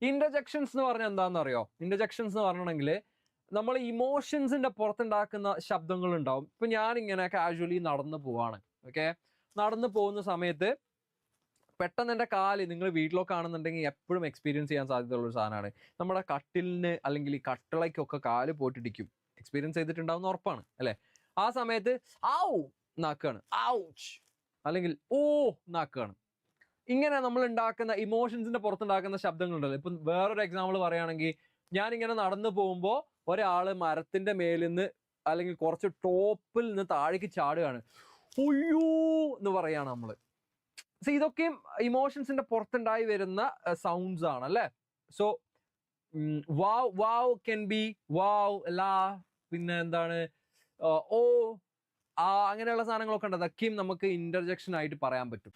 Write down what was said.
ഇന്റർജെക്ഷൻസ് എന്ന് പറഞ്ഞാൽ എന്താണെന്ന് അറിയോ? ഇന്റർജെക്ഷൻസ് എന്ന് പറഞ്ഞിട്ടുണ്ടെങ്കിൽ നമ്മൾ ഇമോഷൻസിന്റെ പുറത്തുണ്ടാക്കുന്ന ശബ്ദങ്ങൾ ഉണ്ടാവും. ഇപ്പൊ ഞാനിങ്ങനെ കാഷ്വലി നടന്നു പോവാണ്, ഓക്കെ, നടന്നു പോകുന്ന സമയത്ത് പെട്ടെന്ന് എൻ്റെ കാല്, നിങ്ങൾ വീട്ടിലൊക്കെ ആണെന്നുണ്ടെങ്കിൽ എപ്പോഴും എക്സ്പീരിയൻസ് ചെയ്യാൻ സാധ്യതയുള്ള ഒരു സാധനമാണ്, നമ്മുടെ കട്ടിലിന് അല്ലെങ്കിൽ ഈ കട്ടിളയ്ക്കൊക്കെ കാല് പോയിട്ടിടിക്കും. എക്സ്പീരിയൻസ് ചെയ്തിട്ടുണ്ടാവുന്ന ഉറപ്പാണ് അല്ലെ? ആ സമയത്ത് ആവു നാക്കാണ്, ഔച്ച്, അല്ലെങ്കിൽ ഓ നാക്കാണ്. ഇങ്ങനെ നമ്മൾ ഉണ്ടാക്കുന്ന ഇമോഷൻസിന്റെ പുറത്തുണ്ടാക്കുന്ന ശബ്ദങ്ങളുണ്ടല്ലോ. ഇപ്പം വേറൊരു എക്സാമ്പിൾ പറയുകയാണെങ്കിൽ, ഞാനിങ്ങനെ നടന്നു പോകുമ്പോൾ ഒരാള് മരത്തിന്റെ മേലിൽ നിന്ന് അല്ലെങ്കിൽ കുറച്ച് ടോപ്പിൽ നിന്ന് താഴേക്ക് ചാടുകയാണ്, ഉയ്യോ എന്ന് പറയാണ് നമ്മള്. സോ ഇതൊക്കെയും ഇമോഷൻസിന്റെ പുറത്തുണ്ടായി വരുന്ന സൗണ്ട്സ് ആണ് അല്ലെ? So wow, wow can be wow, ലാ, പിന്നെ എന്താണ്, ഓ, ആ, അങ്ങനെയുള്ള സാധനങ്ങളൊക്കെ ഉണ്ട്. അതൊക്കെയും നമുക്ക് ഇന്റർജെക്ഷൻ ആയിട്ട് പറയാൻ പറ്റും.